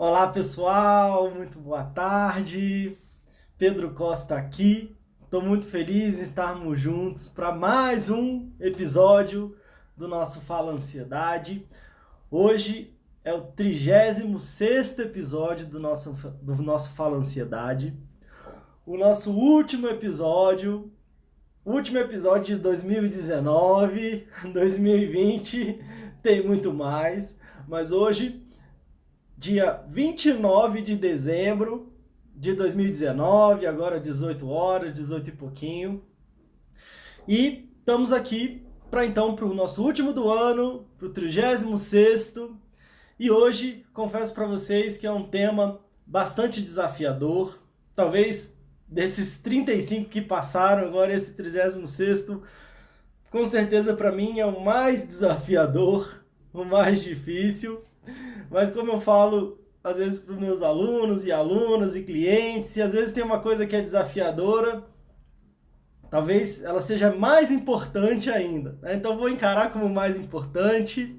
Olá pessoal, muito boa tarde. Pedro Costa aqui. Estou muito feliz em estarmos juntos para mais um episódio do nosso Fala Ansiedade. Hoje é o 36º episódio do nosso Fala Ansiedade. O nosso último episódio de 2019, 2020, tem muito mais, mas hoje dia 29 de dezembro de 2019, agora 18 horas, 18 e pouquinho. E estamos aqui para o nosso último do ano, para o 36º. E hoje, confesso para vocês que é um tema bastante desafiador. Talvez desses 35 que passaram, agora esse 36º, com certeza para mim é o mais desafiador, o mais difícil. Mas como eu falo, às vezes para os meus alunos e alunas e clientes, e às vezes tem uma coisa que é desafiadora, talvez ela seja mais importante ainda, né? Então vou encarar como mais importante.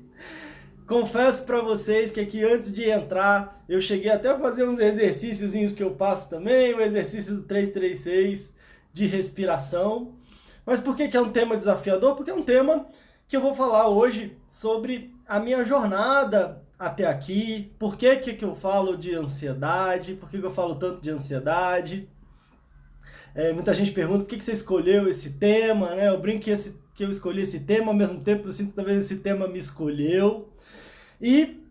Confesso para vocês que aqui antes de entrar, eu cheguei até a fazer uns exercíciozinhos que eu passo também, o exercício do 336 de respiração. Mas por que é um tema desafiador? Porque é um tema que eu vou falar hoje sobre a minha jornada até aqui, por que eu falo de ansiedade, por que eu falo tanto de ansiedade. Muita gente pergunta por que você escolheu esse tema, né? Eu brinco que eu escolhi esse tema, ao mesmo tempo eu sinto que talvez esse tema me escolheu. E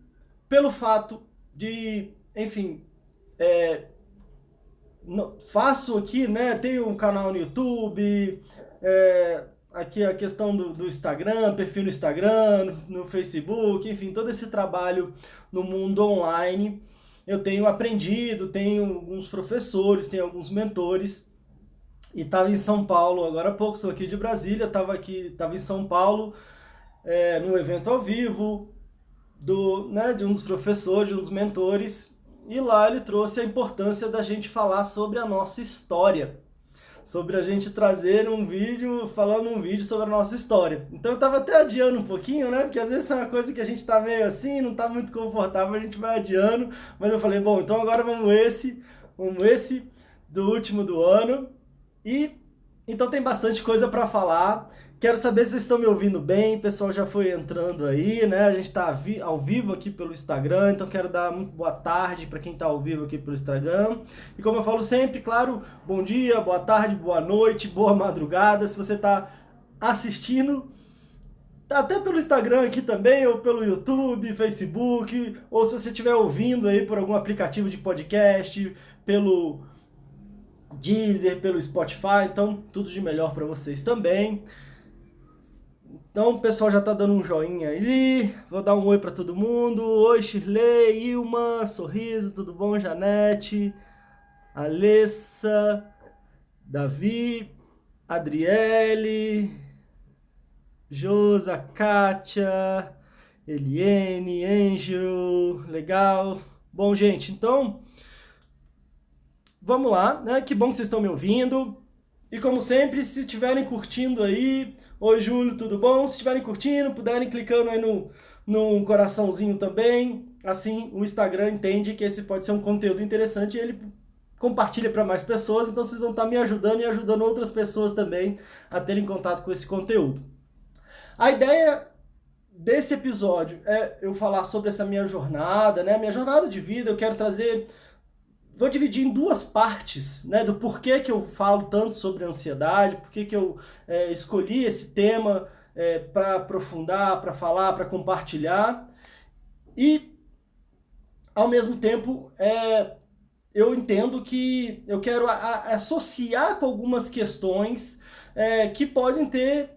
pelo fato de, enfim, faço aqui, né? Tenho um canal no YouTube, aqui a questão do Instagram, perfil no Instagram, no Facebook, enfim, todo esse trabalho no mundo online. Eu tenho aprendido, tenho alguns professores, tenho alguns mentores. E estava em São Paulo, agora há pouco, sou aqui de Brasília, estava em São Paulo, num evento ao vivo, de um dos professores, de um dos mentores, e lá ele trouxe a importância da gente falar sobre a nossa história, sobre a gente trazer um vídeo, falando um vídeo sobre a nossa história. Então eu tava até adiando um pouquinho, né? Porque às vezes é uma coisa que a gente tá meio assim, não tá muito confortável, a gente vai adiando. Mas eu falei, bom, então agora vamos esse do último do ano. E então tem bastante coisa para falar. Quero saber se vocês estão me ouvindo bem. O pessoal já foi entrando aí, né? A gente está ao vivo aqui pelo Instagram, então quero dar muito boa tarde para quem está ao vivo aqui pelo Instagram. E como eu falo sempre, claro, bom dia, boa tarde, boa noite, boa madrugada. Se você está assistindo, até pelo Instagram aqui também, ou pelo YouTube, Facebook, ou se você estiver ouvindo aí por algum aplicativo de podcast, pelo Deezer, pelo Spotify, então tudo de melhor para vocês também. Então o pessoal já tá dando um joinha ali, vou dar um oi para todo mundo. Oi Shirley, Ilma, Sorriso, tudo bom? Janete, Alessa, Davi, Adriele, Josa, Kátia, Eliene, Angel, legal. Bom, gente, então vamos lá, né? Que bom que vocês estão me ouvindo. E como sempre, se estiverem curtindo aí, oi Júlio, tudo bom? Se estiverem curtindo, puderem clicando aí no coraçãozinho também. Assim, o Instagram entende que esse pode ser um conteúdo interessante e ele compartilha para mais pessoas. Então vocês vão estar me ajudando e ajudando outras pessoas também a terem contato com esse conteúdo. A ideia desse episódio é eu falar sobre essa minha jornada, né? Minha jornada de vida. Eu quero trazer... Vou dividir em duas partes, né, do porquê que eu falo tanto sobre ansiedade, porquê que eu escolhi esse tema para aprofundar, para falar, para compartilhar. E, ao mesmo tempo, eu entendo que eu quero associar com algumas questões que podem ter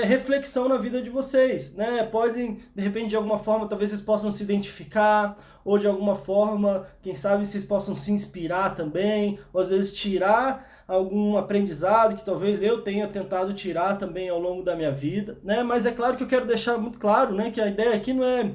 reflexão na vida de vocês, né? Podem, de repente, de alguma forma, talvez vocês possam se identificar, ou de alguma forma, quem sabe vocês possam se inspirar também, ou às vezes tirar algum aprendizado que talvez eu tenha tentado tirar também ao longo da minha vida, né? Mas é claro que eu quero deixar muito claro, né, que a ideia aqui não é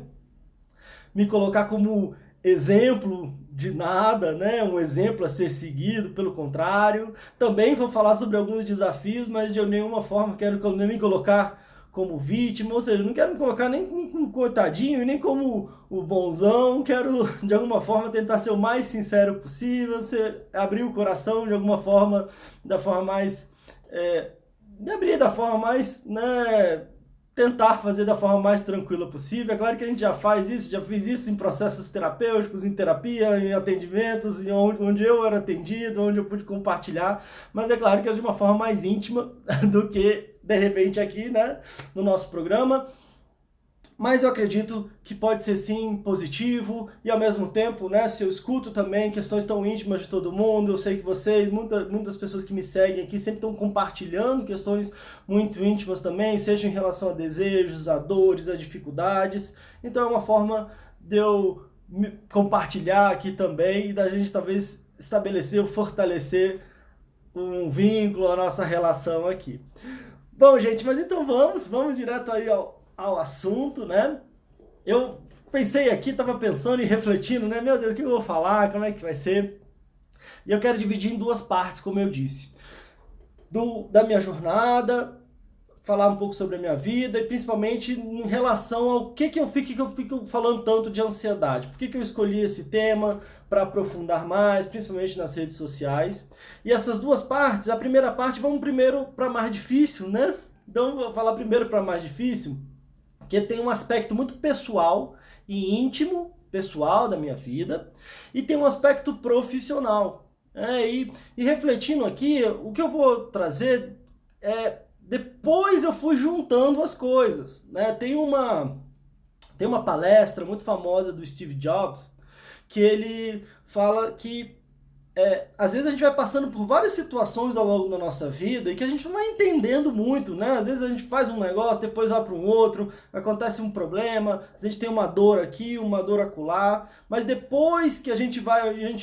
me colocar como exemplo de nada, né? Um exemplo a ser seguido, pelo contrário. Também vou falar sobre alguns desafios, mas de nenhuma forma quero me colocar como vítima, ou seja, não quero me colocar nem como coitadinho, nem como o bonzão, quero de alguma forma tentar ser o mais sincero possível, abrir o coração de alguma forma, da forma mais... me abrir da forma mais, né, tentar fazer da forma mais tranquila possível. É claro que a gente já faz isso, já fiz isso em processos terapêuticos, em terapia, em atendimentos, onde eu era atendido, onde eu pude compartilhar, mas é claro que é de uma forma mais íntima do que, de repente, aqui, né, no nosso programa. Mas eu acredito que pode ser sim positivo e ao mesmo tempo, né, se eu escuto também questões tão íntimas de todo mundo, eu sei que vocês, muitas pessoas que me seguem aqui sempre estão compartilhando questões muito íntimas também, seja em relação a desejos, a dores, a dificuldades. Então é uma forma de eu compartilhar aqui também e da gente talvez estabelecer ou fortalecer um vínculo, a nossa relação aqui. Bom, gente, mas então vamos direto aí ao assunto, né? Eu pensei aqui, estava pensando e refletindo, né? Meu Deus, o que eu vou falar? Como é que vai ser? E eu quero dividir em duas partes, como eu disse. Da minha jornada, falar um pouco sobre a minha vida e principalmente em relação ao que eu fico falando tanto de ansiedade. Por que eu escolhi esse tema para aprofundar mais, principalmente nas redes sociais. E essas duas partes, a primeira parte, vamos primeiro para mais difícil, né? Então, vou falar primeiro para mais difícil, que tem um aspecto muito pessoal e íntimo, pessoal da minha vida, e tem um aspecto profissional. E refletindo aqui, o que eu vou trazer depois eu fui juntando as coisas, né? Tem uma palestra muito famosa do Steve Jobs, que ele fala que às vezes a gente vai passando por várias situações ao longo da nossa vida e que a gente não vai entendendo muito, né? Às vezes a gente faz um negócio, depois vai para um outro, acontece um problema, a gente tem uma dor aqui, uma dor acolá, mas depois que a gente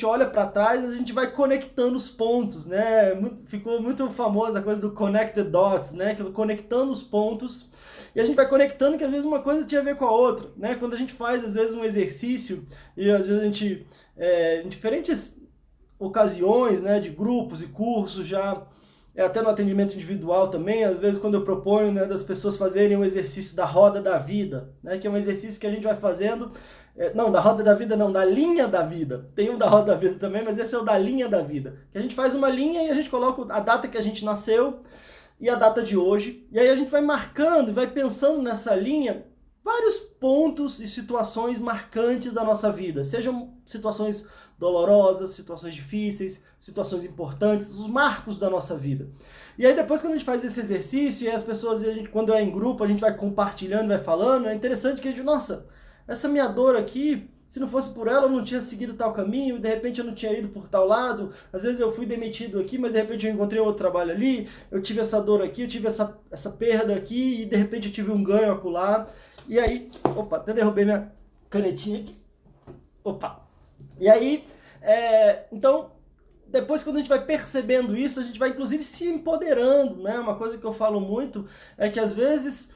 olha para trás, a gente vai conectando os pontos, né? Ficou muito famosa a coisa do connected dots, né? Que conectando os pontos. E a gente vai conectando que às vezes uma coisa tinha a ver com a outra, né? Quando a gente faz às vezes um exercício e às vezes a gente em diferentes ocasiões, né, de grupos e cursos, já até no atendimento individual também, às vezes quando eu proponho, né, das pessoas fazerem o exercício da roda da vida, né, que é um exercício que a gente vai fazendo, não, da roda da vida não, da linha da vida, tem um da roda da vida também, mas esse é o da linha da vida, que a gente faz uma linha e a gente coloca a data que a gente nasceu e a data de hoje, e aí a gente vai marcando, vai pensando nessa linha, vários pontos e situações marcantes da nossa vida, sejam situações dolorosas, situações difíceis, situações importantes, os marcos da nossa vida. E aí depois quando a gente faz esse exercício e as pessoas, quando é em grupo, a gente vai compartilhando, vai falando, é interessante que a gente, nossa, essa minha dor aqui, se não fosse por ela eu não tinha seguido tal caminho, de repente eu não tinha ido por tal lado, às vezes eu fui demitido aqui, mas de repente eu encontrei outro trabalho ali, eu tive essa dor aqui, eu tive essa perda aqui e de repente eu tive um ganho acolá. E aí, opa, até derrubei minha canetinha aqui. Opa! E aí, então, depois quando a gente vai percebendo isso, a gente vai inclusive se empoderando, né? Uma coisa que eu falo muito é que às vezes,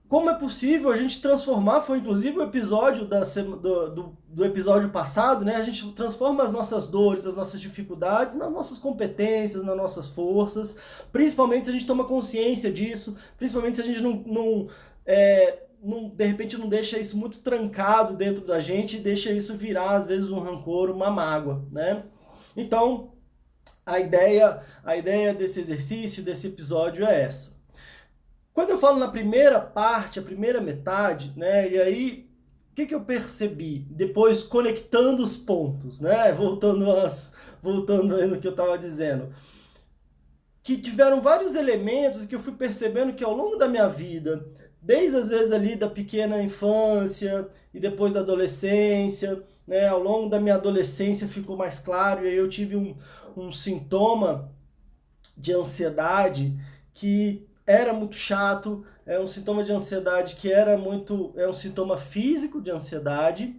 como é possível a gente transformar, foi inclusive o episódio do episódio passado, né? A gente transforma as nossas dores, as nossas dificuldades nas nossas competências, nas nossas forças, principalmente se a gente toma consciência disso, principalmente se a gente de repente não deixa isso muito trancado dentro da gente e deixa isso virar, às vezes, um rancor, uma mágoa, né? Então, a ideia desse exercício, desse episódio é essa. Quando eu falo na primeira parte, a primeira metade, né? E aí, o que eu percebi? Depois, conectando os pontos, né? Voltando aí no que eu estava dizendo. Que tiveram vários elementos que eu fui percebendo que ao longo da minha vida, desde às vezes ali da pequena infância e depois da adolescência, né, ao longo da minha adolescência ficou mais claro, e aí eu tive um sintoma de ansiedade que era muito chato, um sintoma de ansiedade que é um sintoma físico de ansiedade,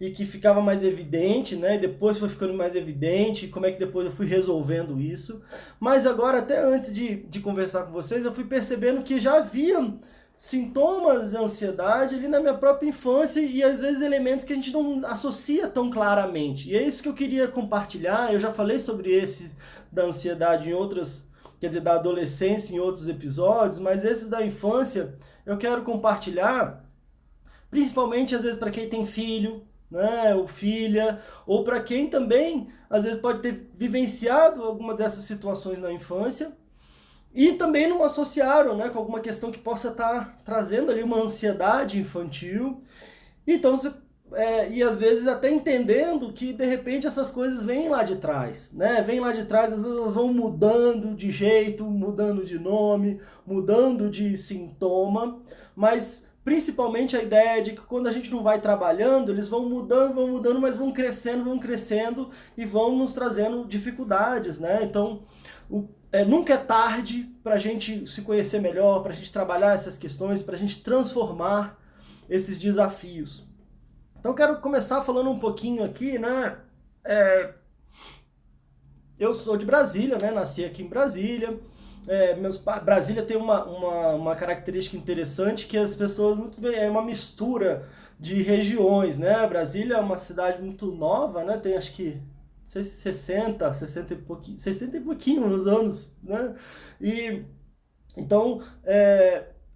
e que ficava mais evidente, né? E depois foi ficando mais evidente, como é que depois eu fui resolvendo isso. Mas agora, até antes de conversar com vocês, eu fui percebendo que já havia sintomas de ansiedade ali na minha própria infância e às vezes elementos que a gente não associa tão claramente. E é isso que eu queria compartilhar. Eu já falei sobre esse da ansiedade em outras quer dizer, da adolescência em outros episódios, mas esses da infância eu quero compartilhar, principalmente às vezes para quem tem filho, né, ou filha, ou para quem também às vezes pode ter vivenciado alguma dessas situações na infância e também não associaram, né, com alguma questão que possa estar trazendo ali uma ansiedade infantil. Então, e às vezes até entendendo que de repente essas coisas vêm lá de trás, né? Vêm lá de trás, às vezes elas vão mudando de jeito, mudando de nome, mudando de sintoma, mas principalmente a ideia de que quando a gente não vai trabalhando, eles vão mudando, mas vão crescendo e vão nos trazendo dificuldades, né? Então, nunca é tarde para a gente se conhecer melhor, para a gente trabalhar essas questões, para a gente transformar esses desafios. Então eu quero começar falando um pouquinho aqui, né? Eu sou de Brasília, né? Nasci aqui em Brasília. Brasília tem uma característica interessante que as pessoas é uma mistura de regiões, né? Brasília é uma cidade muito nova, né? Tem acho que não sei se 60 e pouquinhos anos, né? E então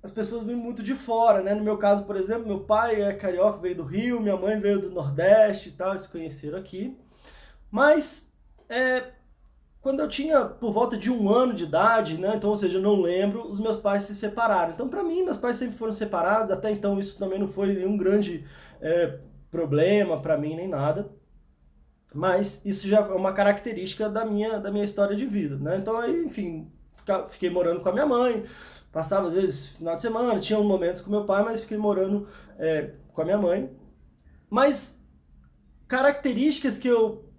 as pessoas vêm muito de fora, né? No meu caso, por exemplo, meu pai é carioca, veio do Rio, minha mãe veio do Nordeste e tal, eles se conheceram aqui. Mas quando eu tinha por volta de 1 ano de idade, né? Então, ou seja, eu não lembro, os meus pais se separaram. Então, para mim, meus pais sempre foram separados, até então isso também não foi nenhum grande problema para mim, nem nada. Mas isso já é uma característica da minha história de vida, né? Então, aí, enfim, fiquei morando com a minha mãe, passava às vezes final de semana, tinha momentos com meu pai, mas fiquei morando com a minha mãe. Mas características que eu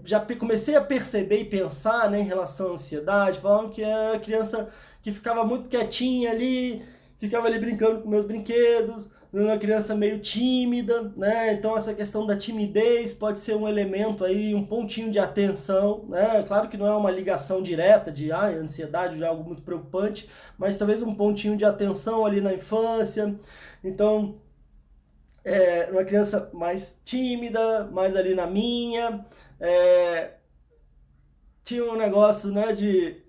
já comecei a perceber e pensar, né, em relação à ansiedade, falavam que era criança que ficava muito quietinha ali, ficava ali brincando com meus brinquedos, uma criança meio tímida, né? Então essa questão da timidez pode ser um elemento aí, um pontinho de atenção, né? Claro que não é uma ligação direta de ansiedade, de algo muito preocupante, mas talvez um pontinho de atenção ali na infância. Então, uma criança mais tímida, mais ali na minha, tinha um negócio, né,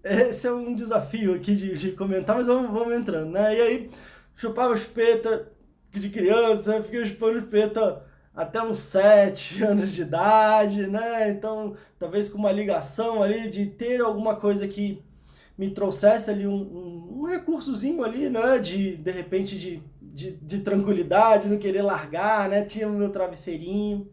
esse é um desafio aqui de comentar, mas vamos entrando, né? E aí, chupava chupeta de criança, fiquei chupando chupeta até uns 7 anos de idade, né? Então, talvez com uma ligação ali de ter alguma coisa que me trouxesse ali um recursozinho ali, né? De repente, de tranquilidade, não querer largar, né? Tinha o meu travesseirinho.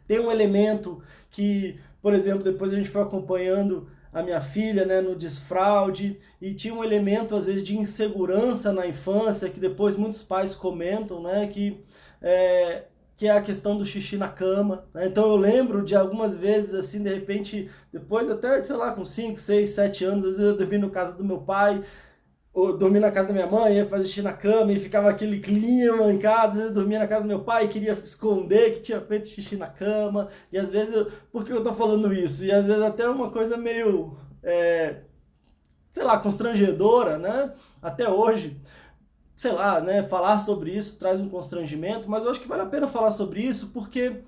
Tem um elemento que, por exemplo, depois a gente foi acompanhando a minha filha, né, no desfraude, e tinha um elemento, às vezes, de insegurança na infância, que depois muitos pais comentam, né, que é a questão do xixi na cama, né? Então eu lembro de algumas vezes, assim, de repente, depois até, sei lá, com 5, 6, 7 anos, às vezes eu dormi no casa do meu pai, ou dormi na casa da minha mãe, ia fazer xixi na cama e ficava aquele clima em casa. Às vezes dormia na casa do meu pai e queria esconder que tinha feito xixi na cama. E às vezes, por que eu tô falando isso? E às vezes até uma coisa meio, sei lá, constrangedora, né? Até hoje, sei lá, né? Falar sobre isso traz um constrangimento, mas eu acho que vale a pena falar sobre isso porque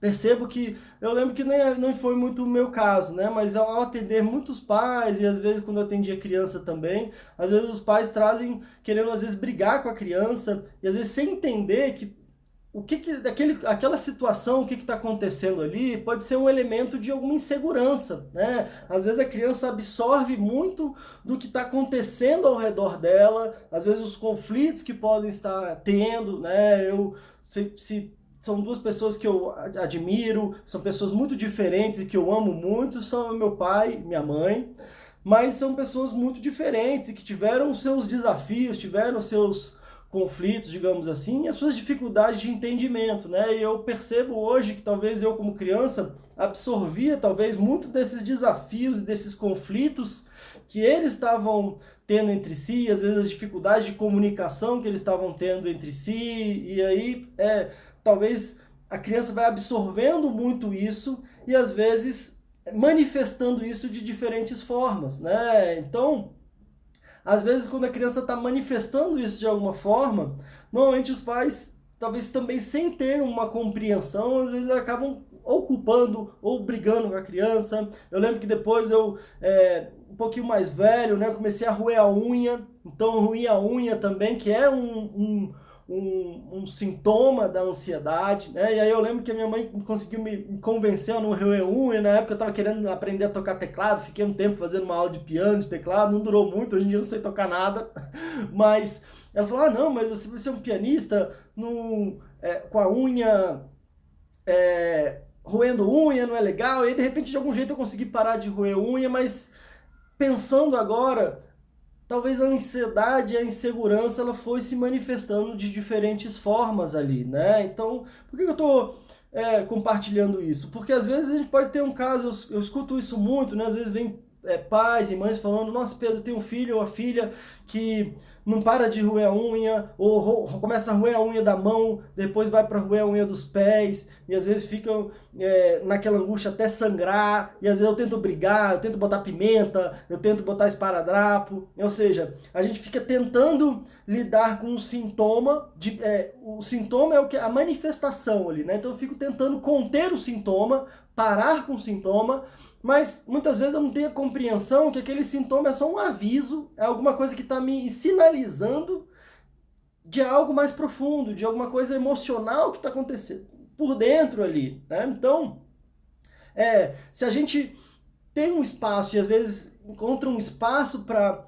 percebo que, eu lembro que não foi muito o meu caso, né? Mas ao atender muitos pais, e às vezes quando eu atendia criança também, às vezes os pais trazem, querendo às vezes brigar com a criança, e às vezes sem entender que aquela situação, o que está acontecendo ali, pode ser um elemento de alguma insegurança, né? Às vezes a criança absorve muito do que está acontecendo ao redor dela, às vezes os conflitos que podem estar tendo, né? São duas pessoas que eu admiro, são pessoas muito diferentes e que eu amo muito, são meu pai e minha mãe, mas são pessoas muito diferentes e que tiveram seus desafios, tiveram seus conflitos, digamos assim, e as suas dificuldades de entendimento, né? E eu percebo hoje que talvez eu, como criança, absorvia talvez muito desses desafios e desses conflitos que eles estavam tendo entre si, às vezes as dificuldades de comunicação que eles estavam tendo entre si, e aí talvez a criança vai absorvendo muito isso e às vezes manifestando isso de diferentes formas, né? Então, às vezes quando a criança está manifestando isso de alguma forma, normalmente os pais, talvez também sem ter uma compreensão, às vezes acabam ou culpando ou brigando com a criança. Eu lembro que depois eu, um pouquinho mais velho, né, comecei a roer a unha. Então eu roía a unha também, que é um sintoma da ansiedade, né? E aí eu lembro que a minha mãe conseguiu me convencer a não roer unha. Na época eu estava querendo aprender a tocar teclado, fiquei um tempo fazendo uma aula de piano, de teclado, não durou muito, hoje em dia eu não sei tocar nada, mas ela falou, ah não, mas você vai ser um pianista com a unha roendo unha, não é legal. E aí de repente de algum jeito eu consegui parar de roer unha, mas pensando agora, talvez a ansiedade e a insegurança ela foi se manifestando de diferentes formas ali, né? Então, por que eu estou compartilhando isso? Porque às vezes a gente pode ter um caso, eu escuto isso muito, né? Às vezes vem pais e mães falando, nossa, Pedro, tem um filho ou uma filha que não para de roer a unha, ou começa a roer a unha da mão, depois vai para roer a unha dos pés, e às vezes ficam naquela angústia até sangrar, e às vezes eu tento brigar, eu tento botar pimenta, eu tento botar esparadrapo, ou seja, a gente fica tentando lidar com o sintoma, o sintoma é a manifestação ali, né? Então eu fico tentando conter o sintoma, parar com o sintoma, mas muitas vezes eu não tenho a compreensão que aquele sintoma é só um aviso, é alguma coisa que está me sinalizando de algo mais profundo, de alguma coisa emocional que está acontecendo por dentro ali, né? Então, se a gente tem um espaço e às vezes encontra um espaço para,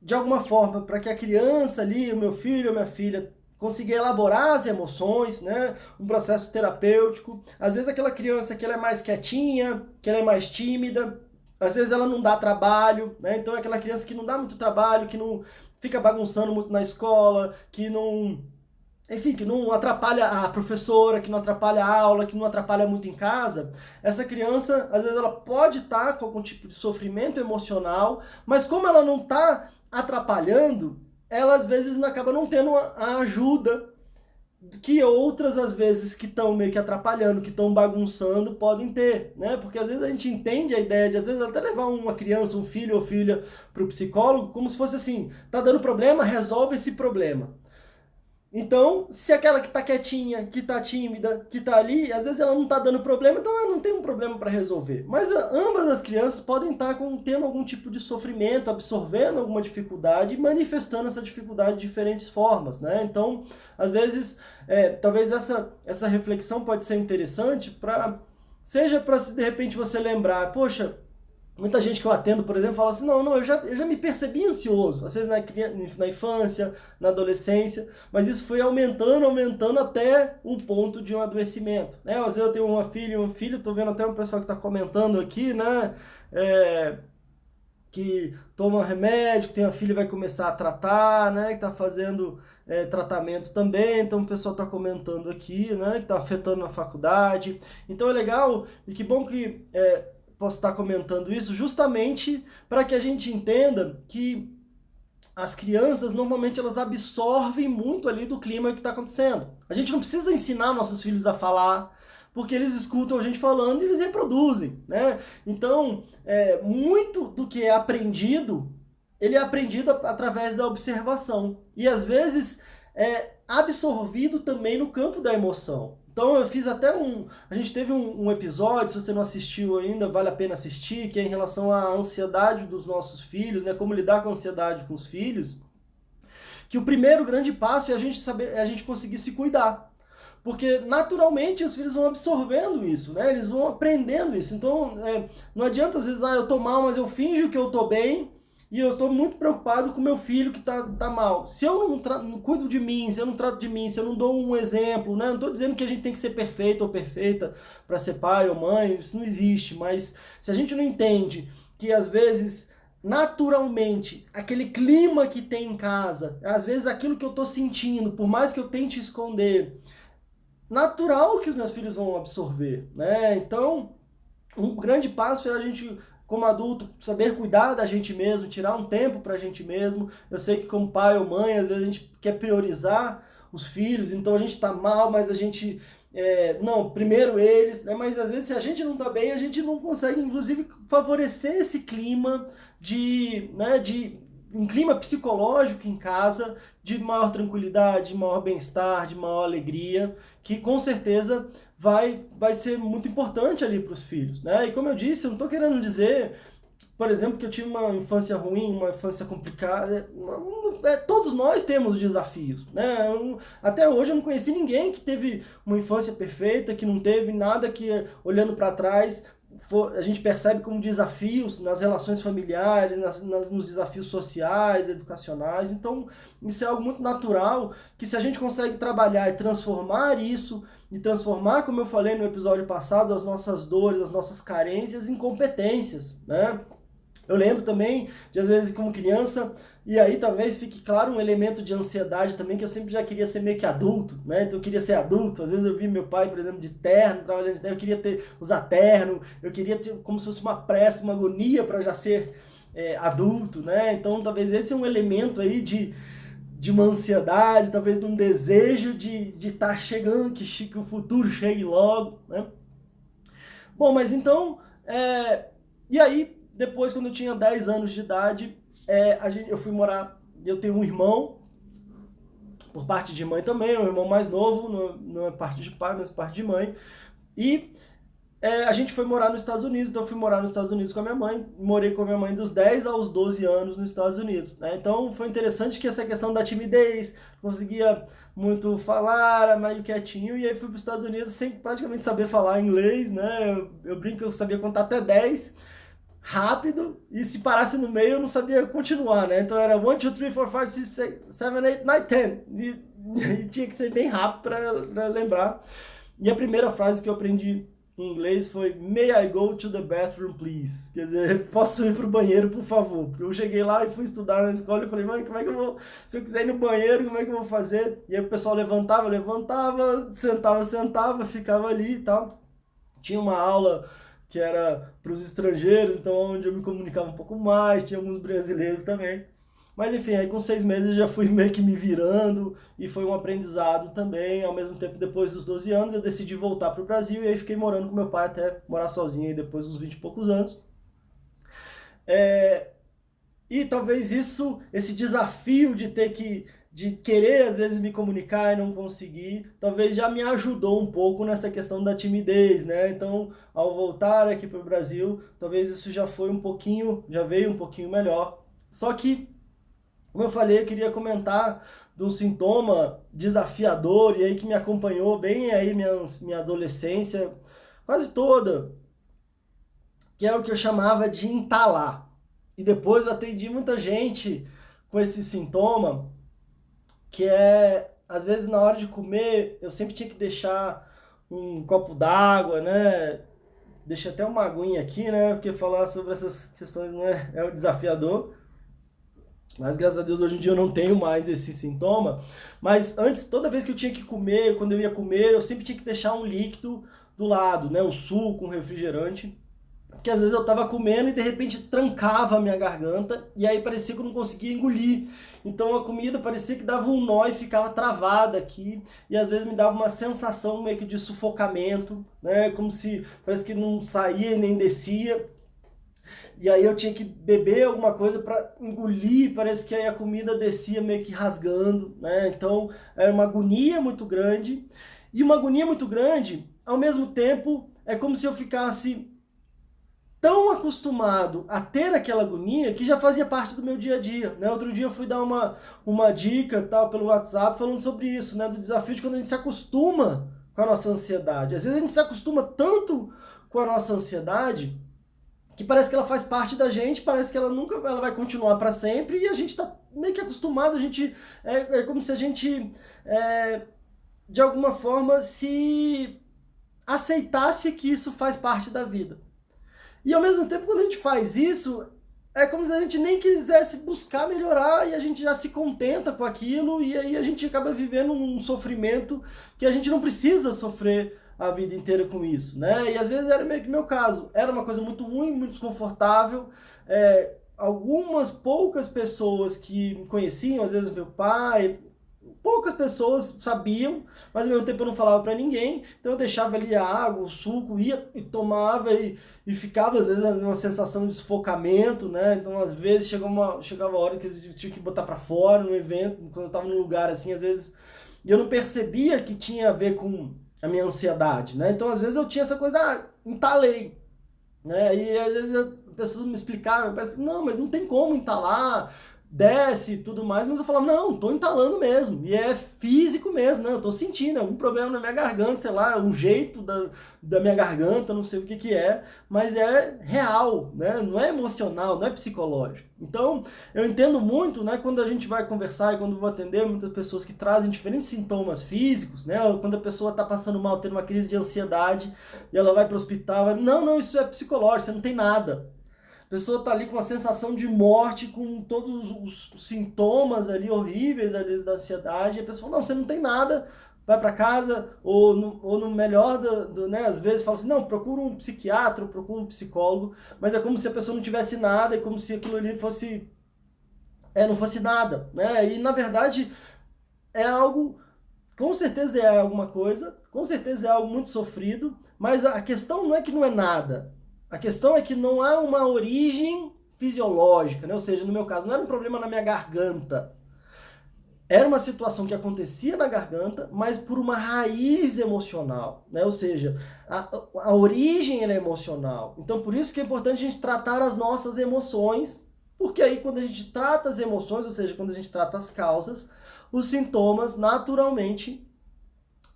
de alguma forma, para que a criança ali, o meu filho ou minha filha, conseguir elaborar as emoções, né? Um processo terapêutico. Às vezes aquela criança que ela é mais quietinha, que ela é mais tímida, às vezes ela não dá trabalho, né? Então é aquela criança que não dá muito trabalho, que não fica bagunçando muito na escola, que não, enfim, que não atrapalha a professora, que não atrapalha a aula, que não atrapalha muito em casa. Essa criança, às vezes ela pode estar com algum tipo de sofrimento emocional, mas como ela não está atrapalhando, ela às vezes acaba não tendo a ajuda que outras, às vezes, que estão meio que atrapalhando, que estão bagunçando, podem ter, né? Porque às vezes a gente entende a ideia de, às vezes, até levar uma criança, um filho ou filha para o psicólogo, como se fosse assim, tá dando problema, resolve esse problema. Então, se aquela que tá quietinha, que tá tímida, que tá ali, às vezes ela não tá dando problema, então ela não tem um problema para resolver. Mas ambas as crianças podem estar tendo algum tipo de sofrimento, absorvendo alguma dificuldade e manifestando essa dificuldade de diferentes formas, né? Então, às vezes, talvez essa reflexão pode ser interessante seja para se de repente você lembrar, poxa, muita gente que eu atendo, por exemplo, fala assim, não, eu já me percebi ansioso, às vezes na infância, na adolescência, mas isso foi aumentando até um ponto de um adoecimento, né? Às vezes eu tenho uma filha e um filho, tô vendo até um pessoal que está comentando aqui, né? Que toma remédio, que tem uma filha e vai começar a tratar, né? Que está fazendo tratamento também, então o pessoal está comentando aqui, né? Que está afetando na faculdade. Então é legal e que bom que posso estar comentando isso justamente para que a gente entenda que as crianças normalmente elas absorvem muito ali do clima que está acontecendo. A gente não precisa ensinar nossos filhos a falar, porque eles escutam a gente falando e eles reproduzem, né? Então, muito do que é aprendido, ele é aprendido através da observação. E às vezes é absorvido também no campo da emoção. Então eu fiz até a gente teve um episódio, se você não assistiu ainda, vale a pena assistir, que é em relação à ansiedade dos nossos filhos, né? Como lidar com a ansiedade com os filhos. Que o primeiro grande passo é a gente conseguir se cuidar. Porque naturalmente os filhos vão absorvendo isso, né? Eles vão aprendendo isso. Então não adianta às vezes, eu tô mal, mas eu finjo que eu tô bem. E eu estou muito preocupado com meu filho que tá mal. Se eu não cuido de mim, se eu não trato de mim, se eu não dou um exemplo, né? Não estou dizendo que a gente tem que ser perfeito ou perfeita para ser pai ou mãe, isso não existe. Mas se a gente não entende que às vezes, naturalmente, aquele clima que tem em casa, às vezes aquilo que eu estou sentindo, por mais que eu tente esconder, natural que os meus filhos vão absorver, né? Então, um grande passo é a gente, como adulto, saber cuidar da gente mesmo, tirar um tempo pra gente mesmo. Eu sei que como pai ou mãe, às vezes a gente quer priorizar os filhos, então a gente tá mal, mas a gente... não, primeiro eles, né? Mas às vezes se a gente não tá bem, a gente não consegue, inclusive, favorecer esse clima de um clima psicológico em casa de maior tranquilidade, de maior bem-estar, de maior alegria, que com certeza vai ser muito importante ali para os filhos, né? E como eu disse, eu não estou querendo dizer, por exemplo, que eu tive uma infância ruim, uma infância complicada. Todos nós temos desafios, né? Até hoje eu não conheci ninguém que teve uma infância perfeita, que não teve nada que, olhando para trás, a gente percebe como desafios nas relações familiares, nos desafios sociais, educacionais. Então, isso é algo muito natural, que se a gente consegue trabalhar e transformar isso, e transformar, como eu falei no episódio passado, as nossas dores, as nossas carências em competências, né? Eu lembro também de, às vezes, como criança, e aí talvez fique claro um elemento de ansiedade também, que eu sempre já queria ser meio que adulto, né? Então eu queria ser adulto. Às vezes eu vi meu pai, por exemplo, de terno, trabalhando de terno, eu queria usar terno, eu queria ter como se fosse uma pressa, uma agonia para já ser adulto, né? Então talvez esse é um elemento aí de uma ansiedade, talvez de um desejo de estar chegando, que o futuro chegue logo, né? Bom, mas então, e aí, depois, quando eu tinha 10 anos de idade, eu fui morar, eu tenho um irmão, por parte de mãe também, um irmão mais novo, não é parte de pai, mas parte de mãe, e a gente foi morar nos Estados Unidos, então eu fui morar nos Estados Unidos com a minha mãe, morei com a minha mãe dos 10 aos 12 anos nos Estados Unidos, né? Então foi interessante que essa questão da timidez, conseguia muito falar, era meio quietinho, e aí fui para os Estados Unidos sem praticamente saber falar inglês, né? Eu brinco que eu sabia contar até 10 rápido, e se parasse no meio eu não sabia continuar, né? Então era 1, 2, 3, 4, 5, 6, 7, 8, 9, 10, e tinha que ser bem rápido para lembrar. E a primeira frase que eu aprendi em inglês foi "May I go to the bathroom, please?" Quer dizer, posso ir pro banheiro, por favor? Eu cheguei lá e fui estudar na escola e falei, mãe, como é que eu vou... Se eu quiser ir no banheiro, como é que eu vou fazer? E aí o pessoal levantava, sentava, ficava ali e tal. Tinha uma aula que era para os estrangeiros, então onde eu me comunicava um pouco mais, tinha alguns brasileiros também. Mas enfim, aí com 6 meses eu já fui meio que me virando e foi um aprendizado também. Ao mesmo tempo, depois dos 12 anos, eu decidi voltar para o Brasil e aí fiquei morando com meu pai até morar sozinho aí depois dos 20 e poucos anos. E talvez esse desafio de querer às vezes me comunicar e não conseguir, talvez já me ajudou um pouco nessa questão da timidez, né? Então, ao voltar aqui para o Brasil, talvez isso já veio um pouquinho melhor. Só que, como eu falei, eu queria comentar de um sintoma desafiador e aí que me acompanhou bem aí minha adolescência quase toda, que é o que eu chamava de entalar. E depois eu atendi muita gente com esse sintoma, que às vezes na hora de comer, eu sempre tinha que deixar um copo d'água, né? Deixei até uma aguinha aqui, né? Porque falar sobre essas questões não é um desafiador. Mas graças a Deus hoje em dia eu não tenho mais esse sintoma. Mas antes, toda vez que eu tinha que comer, quando eu ia comer, eu sempre tinha que deixar um líquido do lado, né? Um suco, um refrigerante. Porque às vezes eu tava comendo e de repente trancava a minha garganta e aí parecia que eu não conseguia engolir. Então a comida parecia que dava um nó e ficava travada aqui. E às vezes me dava uma sensação meio que de sufocamento, né? Como se parece que não saía e nem descia. E aí eu tinha que beber alguma coisa para engolir, parece que aí a comida descia meio que rasgando, né? Então era uma agonia muito grande. E uma agonia muito grande, ao mesmo tempo, é como se eu ficasse tão acostumado a ter aquela agonia que já fazia parte do meu dia a dia, né? Outro dia eu fui dar uma dica tal, pelo WhatsApp falando sobre isso, né? Do desafio de quando a gente se acostuma com a nossa ansiedade. Às vezes a gente se acostuma tanto com a nossa ansiedade que parece que ela faz parte da gente, parece que ela vai continuar para sempre e a gente está meio que acostumado, é como se a gente, de alguma forma, se aceitasse que isso faz parte da vida. E ao mesmo tempo, quando a gente faz isso, é como se a gente nem quisesse buscar melhorar e a gente já se contenta com aquilo e aí a gente acaba vivendo um sofrimento que a gente não precisa sofrer a vida inteira com isso, né? E às vezes era meio que meu caso. Era uma coisa muito ruim, muito desconfortável. Algumas poucas pessoas que me conheciam, às vezes meu pai, poucas pessoas sabiam, mas ao mesmo tempo eu não falava para ninguém, então eu deixava ali a água, o suco, ia e tomava e ficava às vezes uma sensação de sufocamento, né? Então às vezes chegava a hora que eu tinha que botar para fora no evento, quando eu estava num lugar assim, às vezes, e eu não percebia que tinha a ver com a minha ansiedade, né? Então às vezes eu tinha essa coisa, entalei, né? E às vezes pessoas me explicavam, não, mas não tem como entalar, desce e tudo mais, mas eu falava, não, tô entalando mesmo, e é físico mesmo, né? Eu tô sentindo algum problema na minha garganta, sei lá, um jeito da minha garganta, não sei o que que é, mas é real, né? Não é emocional, não é psicológico. Então, eu entendo muito, né, quando a gente vai conversar e quando eu vou atender muitas pessoas que trazem diferentes sintomas físicos, né? Ou quando a pessoa está passando mal, tendo uma crise de ansiedade, e ela vai para o hospital, não, isso é psicológico, você não tem nada. A pessoa está ali com uma sensação de morte, com todos os sintomas ali horríveis ali da ansiedade, e a pessoa fala, não, você não tem nada, vai para casa, ou no melhor, né, às vezes fala assim, não, procura um psiquiatra, procura um psicólogo, mas é como se a pessoa não tivesse nada, é como se aquilo ali fosse, não fosse nada, né, e na verdade é algo, com certeza é alguma coisa, com certeza é algo muito sofrido, mas a questão não é que não é nada. A questão é que não há uma origem fisiológica, né? Ou seja, no meu caso, não era um problema na minha garganta. Era uma situação que acontecia na garganta, mas por uma raiz emocional, né? Ou seja, a origem é emocional. Então, por isso que é importante a gente tratar as nossas emoções, porque aí quando a gente trata as emoções, ou seja, quando a gente trata as causas, os sintomas naturalmente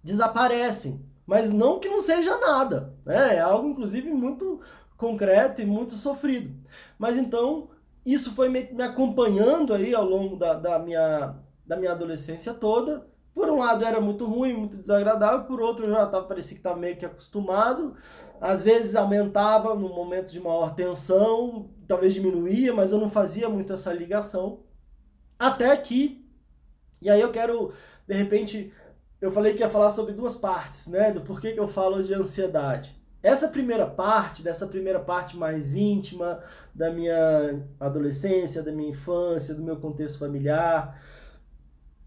desaparecem. Mas não que não seja nada, né? É algo, inclusive, muito concreto e muito sofrido. Mas então, isso foi me acompanhando aí ao longo da minha adolescência toda. Por um lado era muito ruim, muito desagradável, por outro eu já parecia que estava meio que acostumado. Às vezes aumentava no momento de maior tensão, talvez diminuía, mas eu não fazia muito essa ligação. Até que, e aí eu quero, de repente, eu falei que ia falar sobre duas partes, né, do porquê que eu falo de ansiedade. Dessa primeira parte mais íntima da minha adolescência, da minha infância, do meu contexto familiar,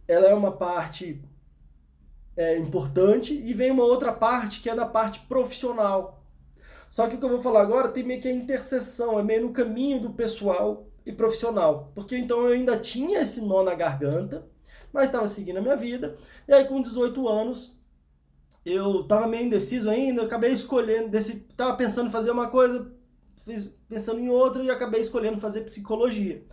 ela é uma parte importante, e vem uma outra parte que é da parte profissional. Só que o que eu vou falar agora tem meio que a interseção, é meio no caminho do pessoal e profissional. Porque então eu ainda tinha esse nó na garganta, mas estava seguindo a minha vida. E aí com 18 anos, eu estava meio indeciso ainda, eu acabei escolhendo, estava pensando em fazer uma coisa, pensando em outra, e acabei escolhendo fazer psicologia.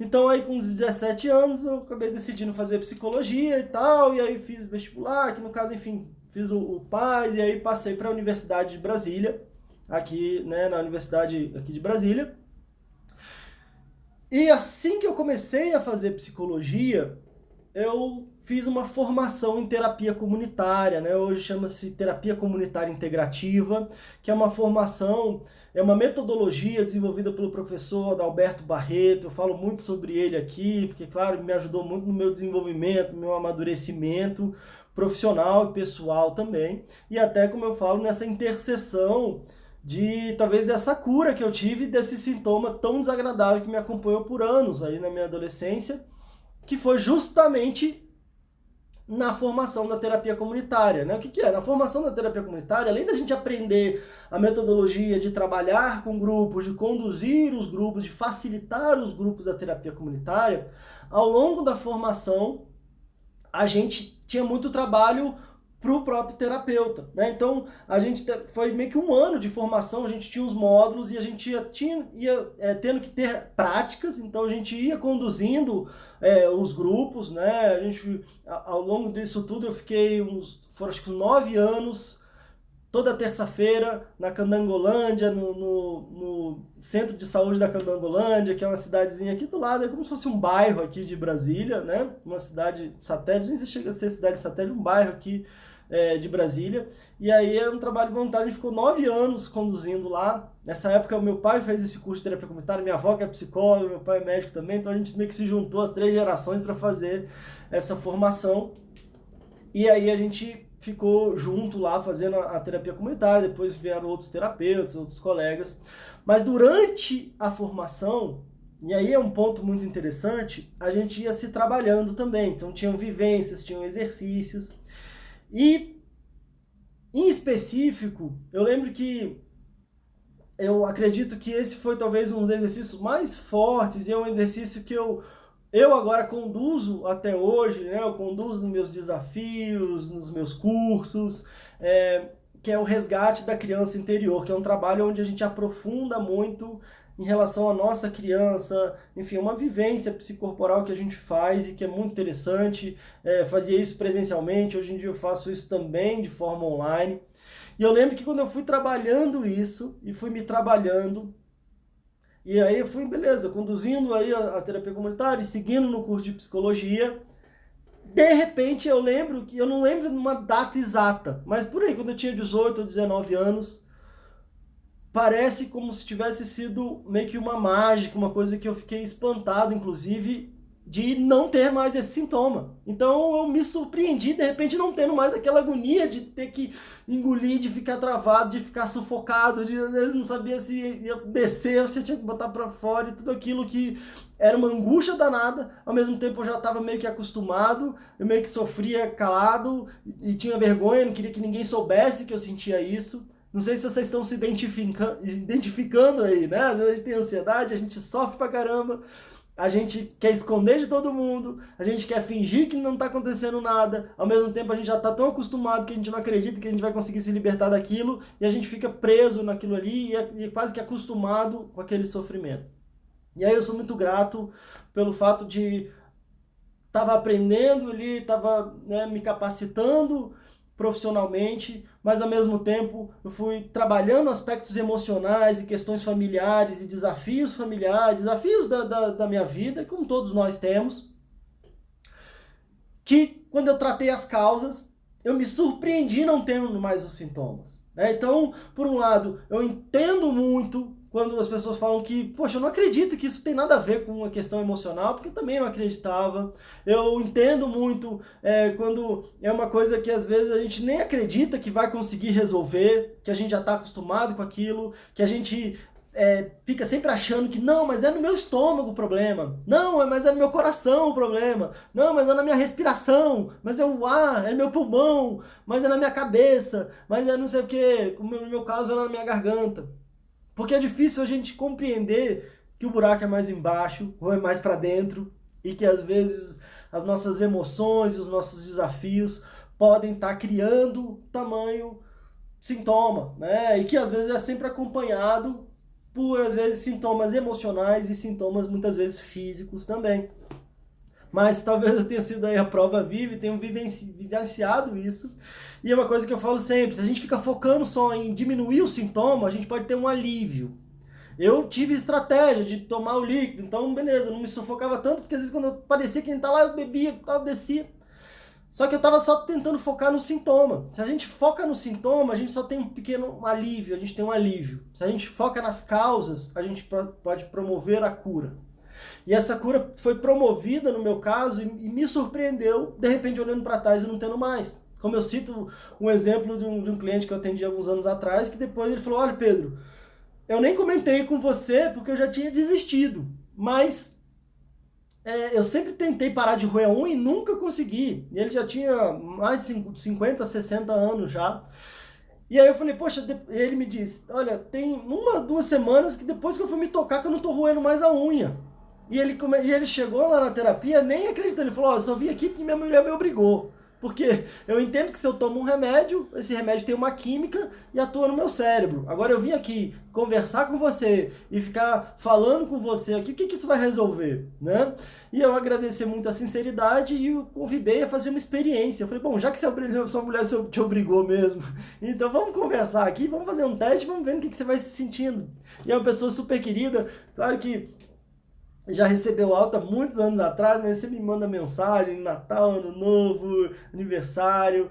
Então aí com 17 anos eu acabei decidindo fazer psicologia e tal, e aí fiz vestibular, que no caso, enfim, fiz o PAS, e aí passei para a Universidade de Brasília, aqui, né, na Universidade aqui de Brasília. E assim que eu comecei a fazer psicologia, eu fiz uma formação em terapia comunitária, né? Hoje chama-se terapia comunitária integrativa, que é uma formação, é uma metodologia desenvolvida pelo professor Adalberto Barreto. Eu falo muito sobre ele aqui, porque, claro, me ajudou muito no meu desenvolvimento, no meu amadurecimento profissional e pessoal também. E até, como eu falo, nessa interseção talvez dessa cura que eu tive desse sintoma tão desagradável que me acompanhou por anos aí na minha adolescência, que foi justamente na formação da terapia comunitária, né? O que é? Na formação da terapia comunitária, além da gente aprender a metodologia de trabalhar com grupos, de conduzir os grupos, de facilitar os grupos da terapia comunitária, ao longo da formação, a gente tinha muito trabalho para o próprio terapeuta, né? Então, a gente foi meio que um ano de formação, a gente tinha os módulos e a gente ia tendo que ter práticas, então a gente ia conduzindo os grupos, né? Ao longo disso tudo, eu fiquei foram acho que 9 anos, toda terça-feira na Candangolândia, no Centro de Saúde da Candangolândia, que é uma cidadezinha aqui do lado, é como se fosse um bairro aqui de Brasília, né? Uma cidade satélite, nem se chega a ser cidade satélite, um bairro aqui de Brasília. E aí era um trabalho voluntário, a gente ficou 9 anos conduzindo lá. Nessa época, o meu pai fez esse curso de terapia comunitária, minha avó que é psicóloga, meu pai é médico também, então a gente meio que se juntou as 3 gerações para fazer essa formação. E aí a gente ficou junto lá fazendo a terapia comunitária, depois vieram outros terapeutas, outros colegas. Mas durante a formação, E aí é um ponto muito interessante, a gente ia se trabalhando também. Então tinham vivências, tinham exercícios. E, em específico, eu lembro que eu acredito que esse foi talvez um dos exercícios mais fortes e é um exercício que eu agora conduzo até hoje, né? Eu conduzo nos meus desafios, nos meus cursos, que é o resgate da criança interior, que é um trabalho onde a gente aprofunda muito em relação à nossa criança, enfim, uma vivência psicorporal que a gente faz e que é muito interessante. Fazia isso presencialmente, hoje em dia eu faço isso também de forma online. E eu lembro que quando eu fui trabalhando isso, e fui me trabalhando, e aí eu fui, beleza, conduzindo aí a terapia comunitária, seguindo no curso de psicologia, de repente eu lembro, que eu não lembro de uma data exata, mas por aí, quando eu tinha 18 ou 19 anos, parece como se tivesse sido meio que uma mágica, uma coisa que eu fiquei espantado, inclusive, de não ter mais esse sintoma. Então eu me surpreendi, de repente, não tendo mais aquela agonia de ter que engolir, de ficar travado, de ficar sufocado, de às vezes não sabia se ia descer ou se tinha que botar pra fora e tudo aquilo que era uma angústia danada. Ao mesmo tempo eu já estava meio que acostumado, eu meio que sofria calado e tinha vergonha, não queria que ninguém soubesse que eu sentia isso. Não sei se vocês estão se identificando aí, né? Às vezes a gente tem ansiedade, a gente sofre pra caramba, a gente quer esconder de todo mundo, a gente quer fingir que não está acontecendo nada, ao mesmo tempo a gente já está tão acostumado que a gente não acredita que a gente vai conseguir se libertar daquilo e a gente fica preso naquilo ali e é quase que acostumado com aquele sofrimento. E aí eu sou muito grato pelo fato de estava aprendendo ali, estava, né, me capacitando profissionalmente, mas ao mesmo tempo eu fui trabalhando aspectos emocionais e questões familiares e desafios familiares, desafios da minha vida, como todos nós temos, que quando eu tratei as causas, eu me surpreendi não tendo mais os sintomas. Né? Então, por um lado, eu entendo muito quando as pessoas falam que, poxa, eu não acredito que isso tem nada a ver com uma questão emocional, porque eu também não acreditava. Eu entendo muito quando é uma coisa que às vezes a gente nem acredita que vai conseguir resolver, que a gente já está acostumado com aquilo, que a gente fica sempre achando que não, mas é no meu estômago o problema, não, mas é no meu coração o problema, não, mas é na minha respiração, mas é o ar, é no meu pulmão, mas é na minha cabeça, mas é não sei o que, no meu caso é na minha garganta. Porque é difícil a gente compreender que o buraco é mais embaixo ou é mais para dentro e que às vezes as nossas emoções, os nossos desafios podem estar criando tamanho sintoma, né? E que às vezes é sempre acompanhado por, às vezes, sintomas emocionais e sintomas muitas vezes físicos também. Mas talvez eu tenha sido aí a prova viva e tenha vivenciado isso. E é uma coisa que eu falo sempre, se a gente fica focando só em diminuir o sintoma, a gente pode ter um alívio. Eu tive estratégia de tomar o líquido, então beleza, não me sufocava tanto, porque às vezes quando eu parecia que ele tá lá, eu bebia, eu descia. Só que eu tava só tentando focar no sintoma. Se a gente foca no sintoma, a gente só tem um pequeno alívio, a gente tem um alívio. Se a gente foca nas causas, a gente pode promover a cura. E essa cura foi promovida no meu caso e me surpreendeu, de repente olhando para trás e não tendo mais. Como eu cito um exemplo de um cliente que eu atendi alguns anos atrás, que depois ele falou, olha Pedro, eu nem comentei com você porque eu já tinha desistido, mas eu sempre tentei parar de roer a unha e nunca consegui. E ele já tinha mais de 50, 60 anos já. E aí eu falei, poxa, ele me disse, olha, tem 1, 2 semanas que depois que eu fui me tocar que eu não tô roendo mais a unha. E ele chegou lá na terapia, nem acreditando, ele falou, eu só vim aqui porque minha mulher me obrigou. Porque eu entendo que se eu tomo um remédio, esse remédio tem uma química e atua no meu cérebro. Agora eu vim aqui conversar com você e ficar falando com você aqui, o que isso vai resolver, né? E eu agradeci muito a sinceridade e o convidei a fazer uma experiência. Eu falei, bom, já que sua mulher te obrigou mesmo, então vamos conversar aqui, vamos fazer um teste, vamos ver no que você vai se sentindo. E é uma pessoa super querida, claro que já recebeu alta muitos anos atrás, mas você me manda mensagem, Natal, Ano Novo, aniversário,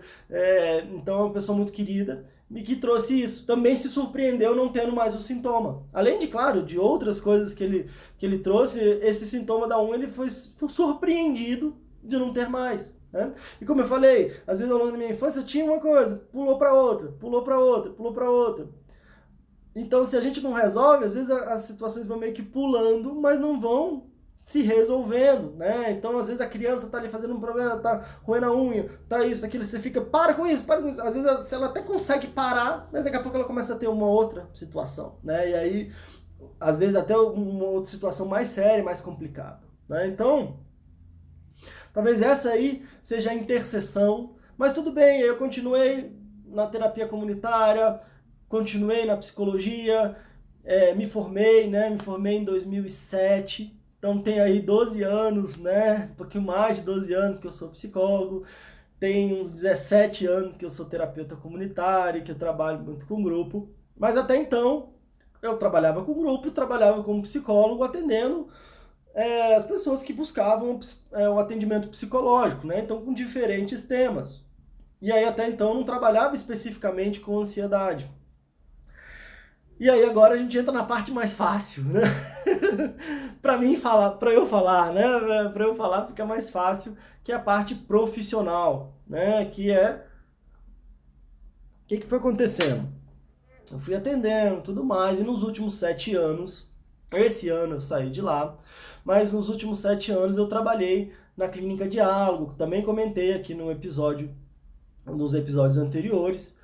então é uma pessoa muito querida e que trouxe isso. Também se surpreendeu não tendo mais o sintoma. Além de, claro, de outras coisas que ele trouxe, esse sintoma da unha, ele foi surpreendido de não ter mais. Né? E como eu falei, às vezes ao longo da minha infância eu tinha uma coisa, pulou para outra, pulou para outra, pulou para outra. Então, se a gente não resolve, às vezes as situações vão meio que pulando, mas não vão se resolvendo, né? Então, às vezes a criança tá ali fazendo um problema, tá roendo a unha, tá isso, aquilo, você fica, para com isso, para com isso. Às vezes ela até consegue parar, mas daqui a pouco ela começa a ter uma outra situação, né? E aí, às vezes até uma outra situação mais séria, mais complicada, né? Então, talvez essa aí seja a interseção, mas tudo bem, eu continuei na terapia comunitária, continuei na psicologia, me formei, né? Me formei em 2007, então tem aí 12 anos, né? Um pouquinho mais de 12 anos que eu sou psicólogo, tem uns 17 anos que eu sou terapeuta comunitário, que eu trabalho muito com grupo, mas até então eu trabalhava com grupo, trabalhava como psicólogo, atendendo as pessoas que buscavam o atendimento psicológico, né? Então com diferentes temas. E aí até então não trabalhava especificamente com ansiedade. E aí agora a gente entra na parte mais fácil, né? Para mim falar, para eu falar, né? Para eu falar fica mais fácil, que é a parte profissional, né? Que é o que foi acontecendo? Eu fui atendendo, tudo mais, e nos últimos 7 anos, esse ano eu saí de lá, mas nos últimos 7 anos eu trabalhei na Clínica Diálogo, que também comentei aqui no episódio, nos episódios anteriores.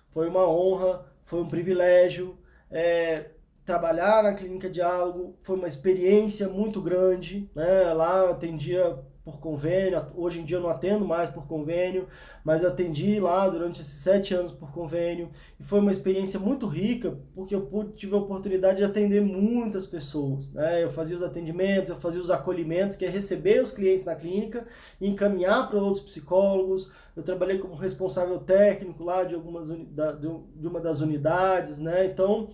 Foi uma honra, foi um privilégio. Trabalhar na Clínica Diálogo foi uma experiência muito grande, né? Lá eu atendia por convênio, hoje em dia eu não atendo mais por convênio, mas eu atendi lá durante esses 7 anos por convênio, e foi uma experiência muito rica, porque eu tive a oportunidade de atender muitas pessoas, né? Eu fazia os atendimentos, eu fazia os acolhimentos, que é receber os clientes na clínica e encaminhar para outros psicólogos. Eu trabalhei como responsável técnico lá de uma das unidades, né? Então,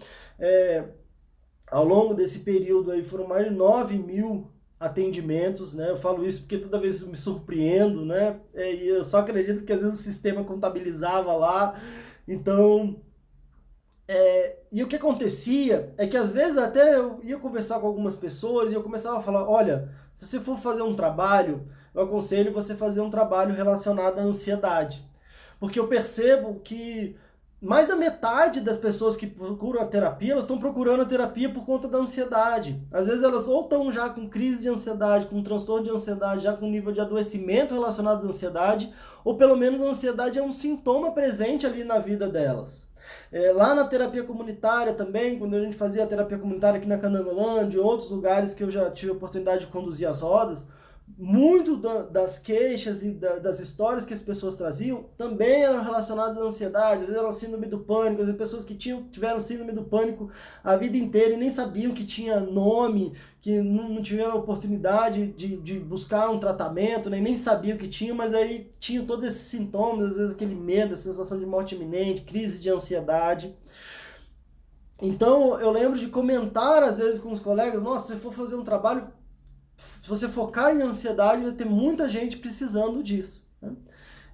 ao longo desse período aí foram mais de 9.000 atendimentos, né? Eu falo isso porque toda vez eu me surpreendo, né? E eu só acredito que às vezes o sistema contabilizava lá. Então, e o que acontecia é que às vezes até eu ia conversar com algumas pessoas e eu começava a falar, olha, se você for fazer um trabalho, eu aconselho você fazer um trabalho relacionado à ansiedade. Porque eu percebo que mais da metade das pessoas que procuram a terapia, elas estão procurando a terapia por conta da ansiedade. Às vezes elas ou estão já com crise de ansiedade, com transtorno de ansiedade, já com nível de adoecimento relacionado à ansiedade, ou pelo menos a ansiedade é um sintoma presente ali na vida delas. Lá na terapia comunitária também, quando a gente fazia a terapia comunitária aqui na Candangolândia, em outros lugares que eu já tive a oportunidade de conduzir as rodas, muito das queixas e das histórias que as pessoas traziam também eram relacionadas à ansiedade, às vezes eram síndrome do pânico, às vezes pessoas que tiveram síndrome do pânico a vida inteira e nem sabiam que tinha nome, que não tiveram a oportunidade de buscar um tratamento, né? Nem sabiam que tinham, mas aí tinham todos esses sintomas, às vezes aquele medo, a sensação de morte iminente, crise de ansiedade. Então eu lembro de comentar às vezes com os colegas, nossa, se for fazer um trabalho, se você focar em ansiedade, vai ter muita gente precisando disso, né?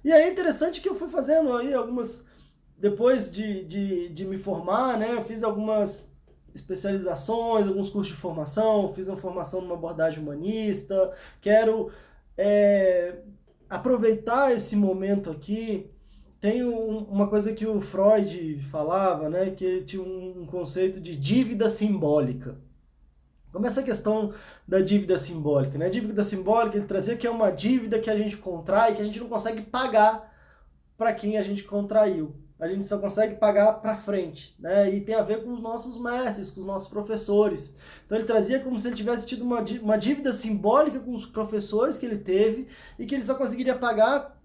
E aí é interessante que eu fui fazendo aí algumas, depois de me formar, né, eu fiz algumas especializações, alguns cursos de formação, fiz uma formação numa abordagem humanista, quero aproveitar esse momento aqui. Tem uma coisa que o Freud falava, né, que ele tinha um conceito de dívida simbólica. Como essa questão da dívida simbólica, né? A dívida simbólica ele trazia que é uma dívida que a gente contrai, que a gente não consegue pagar para quem a gente contraiu. A gente só consegue pagar para frente, né? E tem a ver com os nossos mestres, com os nossos professores. Então ele trazia como se ele tivesse tido uma dívida simbólica com os professores que ele teve e que ele só conseguiria pagar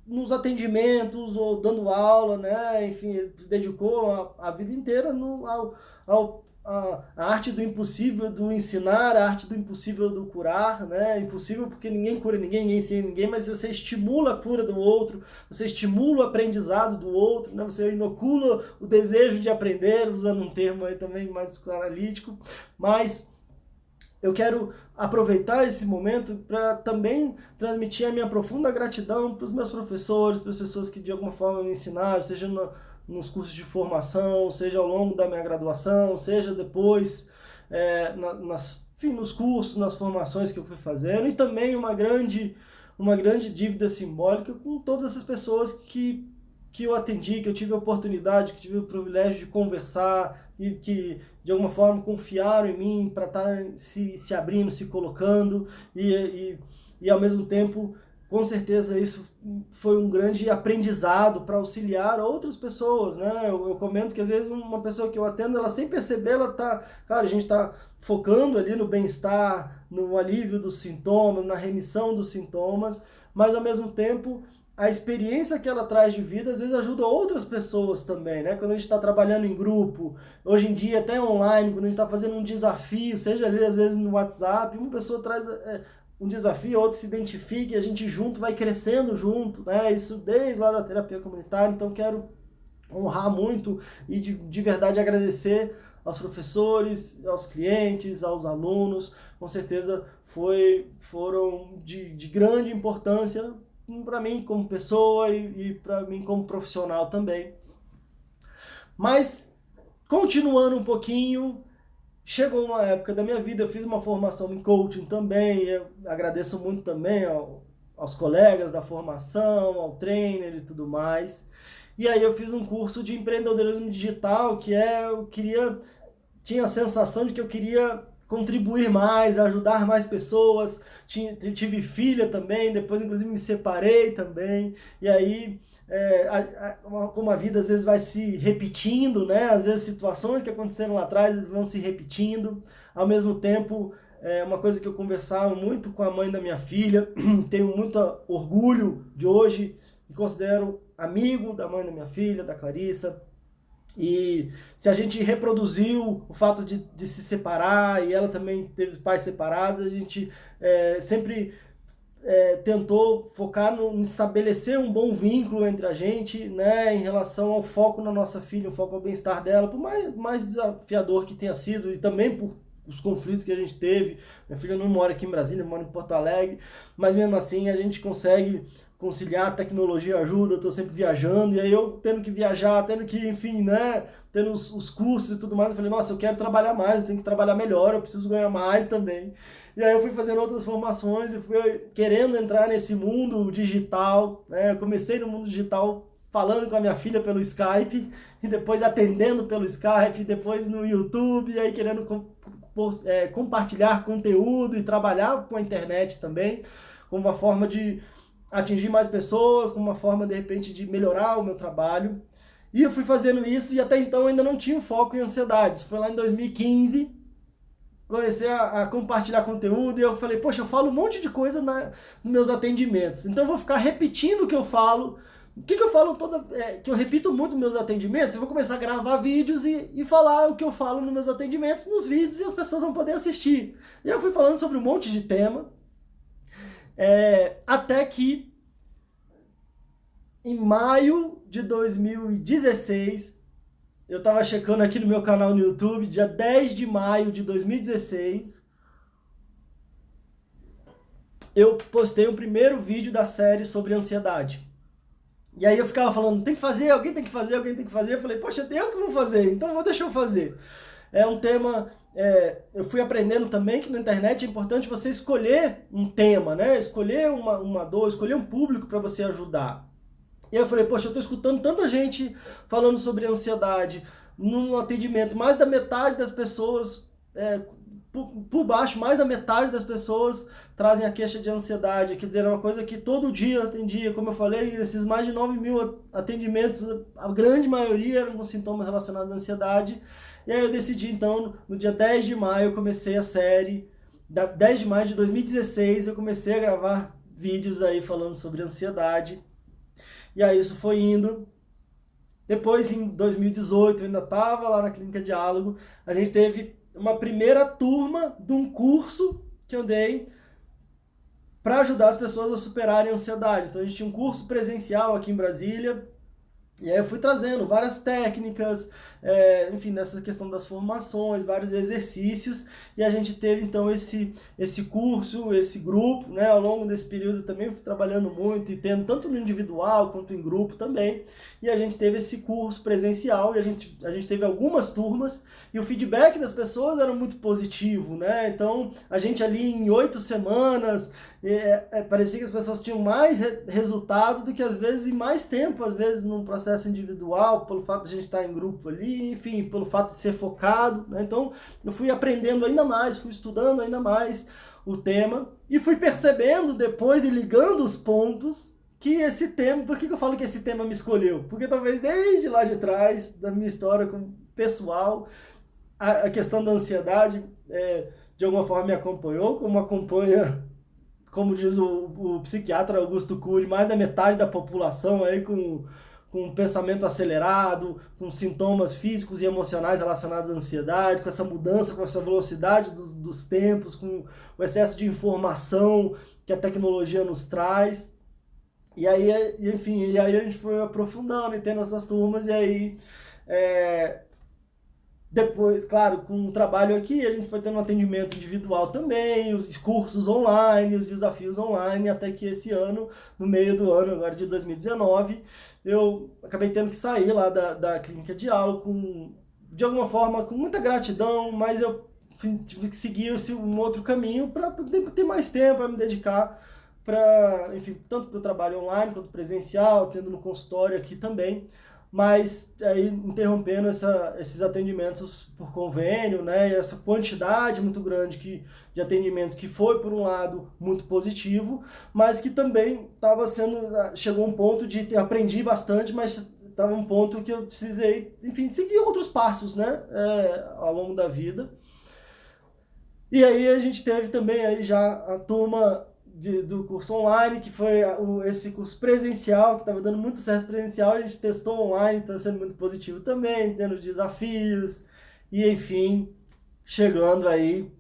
nos atendimentos ou dando aula, né? Enfim, ele se dedicou a vida inteira a arte do impossível do ensinar, a arte do impossível do curar, né? Impossível porque ninguém cura ninguém, ninguém ensina ninguém, mas você estimula a cura do outro, você estimula o aprendizado do outro, né? Você inocula o desejo de aprender, usando um termo aí também mais psicoanalítico, mas eu quero aproveitar esse momento para também transmitir a minha profunda gratidão para os meus professores, para as pessoas que de alguma forma me ensinaram, seja nos cursos de formação, seja ao longo da minha graduação, seja depois enfim, nos cursos, nas formações que eu fui fazendo, e também uma grande dívida simbólica com todas essas pessoas que que eu atendi, que eu tive a oportunidade, que tive o privilégio de conversar, e que de alguma forma confiaram em mim para estar se abrindo, se colocando, e ao mesmo tempo, com certeza isso foi um grande aprendizado para auxiliar outras pessoas, né? Eu comento que às vezes uma pessoa que eu atendo, ela sem perceber, ela tá, cara, a gente está focando ali no bem-estar, no alívio dos sintomas, na remissão dos sintomas, mas ao mesmo tempo a experiência que ela traz de vida, às vezes ajuda outras pessoas também, né? Quando a gente está trabalhando em grupo, hoje em dia até online, quando a gente está fazendo um desafio, seja ali às vezes no WhatsApp, uma pessoa traz um desafio, outro se identifica e a gente junto vai crescendo junto, né? Isso desde lá da terapia comunitária, então quero honrar muito e de verdade agradecer aos professores, aos clientes, aos alunos, com certeza foram de grande importância para mim como pessoa e para mim como profissional também. Mas, continuando um pouquinho, chegou uma época da minha vida, eu fiz uma formação em coaching também, eu agradeço muito também aos colegas da formação, ao trainer e tudo mais. E aí eu fiz um curso de empreendedorismo digital, tinha a sensação de que eu queria contribuir mais, ajudar mais pessoas, tive filha também, depois inclusive me separei também, e aí como a vida às vezes vai se repetindo, né? Às vezes situações que aconteceram lá atrás vão se repetindo, ao mesmo tempo uma coisa que eu conversava muito com a mãe da minha filha, tenho muito orgulho de hoje, me considero amigo da mãe da minha filha, da Clarissa. E se a gente reproduziu o fato de se separar, e ela também teve pais separados, a gente sempre tentou focar em estabelecer um bom vínculo entre a gente, né, em relação ao foco na nossa filha, o foco ao bem-estar dela, por mais desafiador que tenha sido, e também por os conflitos que a gente teve. Minha filha não mora aqui em Brasília, mora em Porto Alegre, mas mesmo assim a gente consegue conciliar, a tecnologia ajuda, eu estou sempre viajando, e aí eu tendo que viajar, tendo que, enfim, né, tendo os cursos e tudo mais, eu falei, nossa, eu quero trabalhar mais, eu tenho que trabalhar melhor, eu preciso ganhar mais também. E aí eu fui fazendo outras formações e fui querendo entrar nesse mundo digital, né, eu comecei no mundo digital falando com a minha filha pelo Skype, e depois atendendo pelo Skype, depois no YouTube, e aí querendo compartilhar conteúdo e trabalhar com a internet também, como uma forma de atingir mais pessoas, como uma forma, de repente, de melhorar o meu trabalho. E eu fui fazendo isso e até então ainda não tinha um foco em ansiedades. Foi lá em 2015, comecei a compartilhar conteúdo e eu falei, poxa, eu falo um monte de coisa nos meus atendimentos. Então eu vou ficar repetindo o que eu falo. O que eu falo que eu repito muito nos meus atendimentos, eu vou começar a gravar vídeos e falar o que eu falo nos meus atendimentos, nos vídeos, e as pessoas vão poder assistir. E eu fui falando sobre um monte de tema, até que em maio de 2016, eu estava checando aqui no meu canal no YouTube, dia 10 de maio de 2016, eu postei o primeiro vídeo da série sobre ansiedade. E aí eu ficava falando, tem que fazer, alguém tem que fazer, alguém tem que fazer. Eu falei, poxa, eu que vou fazer, então vou deixar eu fazer. É um tema, eu fui aprendendo também que na internet é importante você escolher um tema, né? Escolher uma dor, escolher um público para você ajudar. E aí eu falei, poxa, eu estou escutando tanta gente falando sobre ansiedade no atendimento, mais da metade das pessoas, por baixo, mais da metade das pessoas trazem a queixa de ansiedade. Quer dizer, é uma coisa que todo dia eu atendia, como eu falei, esses mais de 9 mil atendimentos, a grande maioria eram com sintomas relacionados à ansiedade. E aí eu decidi, então, no dia 10 de maio, eu comecei a série, 10 de maio de 2016, eu comecei a gravar vídeos aí falando sobre ansiedade. E aí isso foi indo. Depois, em 2018, eu ainda estava lá na Clínica Diálogo, a gente teve uma primeira turma de um curso que eu dei para ajudar as pessoas a superarem a ansiedade. Então a gente tinha um curso presencial aqui em Brasília, E aí eu fui trazendo várias técnicas, enfim, nessa questão das formações, vários exercícios, e a gente teve então esse curso, esse grupo, né? Ao longo desse período também eu fui trabalhando muito e tendo tanto no individual quanto em grupo também, e a gente teve esse curso presencial, e a gente teve algumas turmas, e o feedback das pessoas era muito positivo, né? Então a gente ali em 8 semanas, parecia que as pessoas tinham mais resultado do que às vezes em mais tempo, às vezes num processo individual, pelo fato de a gente estar em grupo ali, enfim, pelo fato de ser focado, né? Então eu fui aprendendo ainda mais, fui estudando ainda mais o tema e fui percebendo depois e ligando os pontos que esse tema, por que eu falo que esse tema me escolheu? Porque talvez desde lá de trás, da minha história como pessoal, a questão da ansiedade de alguma forma me acompanhou, como acompanha, como diz o psiquiatra Augusto Cury, mais da metade da população aí com um pensamento acelerado, com sintomas físicos e emocionais relacionados à ansiedade, com essa mudança, com essa velocidade dos tempos, com o excesso de informação que a tecnologia nos traz. E aí, enfim, e aí a gente foi aprofundando e tendo essas turmas, e aí depois, claro, com o trabalho aqui, a gente foi tendo um atendimento individual também, os cursos online, os desafios online, até que esse ano, no meio do ano, agora de 2019, eu acabei tendo que sair lá da clínica de aula, de alguma forma, com muita gratidão, mas eu tive que seguir um outro caminho para poder ter mais tempo, para me dedicar para, enfim, tanto para o trabalho online quanto presencial, tendo no consultório aqui também, mas aí interrompendo esses atendimentos por convênio, né, e essa quantidade muito grande de atendimentos que foi, por um lado, muito positivo, mas que também chegou um ponto de aprendi bastante, mas estava um ponto que eu precisei, enfim, seguir outros passos, né, ao longo da vida. E aí a gente teve também aí já a turma do curso online, que foi esse curso presencial, que estava dando muito certo presencial, a gente testou online, está sendo muito positivo também, tendo desafios, e enfim, chegando aí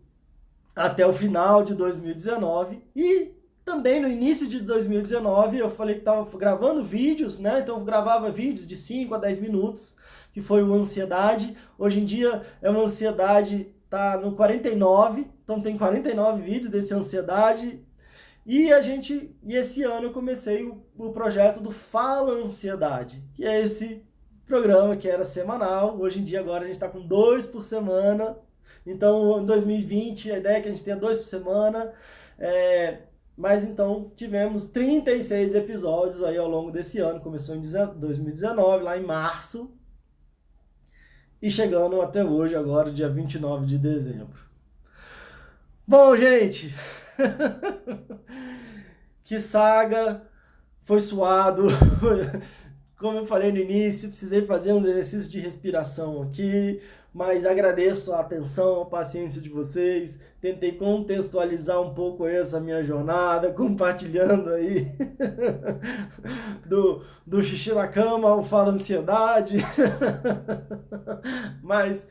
até o final de 2019, e também no início de 2019 eu falei que estava gravando vídeos, né, então eu gravava vídeos de 5 a 10 minutos, que foi o Ansiedade, hoje em dia é uma Ansiedade, tá no 49, então tem 49 vídeos desse Ansiedade. E esse ano eu comecei o projeto do Fala Ansiedade, que é esse programa que era semanal. Hoje em dia agora a gente está com 2 por semana. Então em 2020 a ideia é que a gente tenha 2 por semana. Mas então tivemos 36 episódios aí ao longo desse ano. Começou em 2019, lá em março. E chegando até hoje, agora, dia 29 de dezembro. Bom, gente, que saga, foi suado. Como eu falei no início, precisei fazer uns exercícios de respiração aqui, mas agradeço a atenção, a paciência de vocês. Tentei contextualizar um pouco essa minha jornada, compartilhando aí do xixi na cama ao Fala Ansiedade. Mas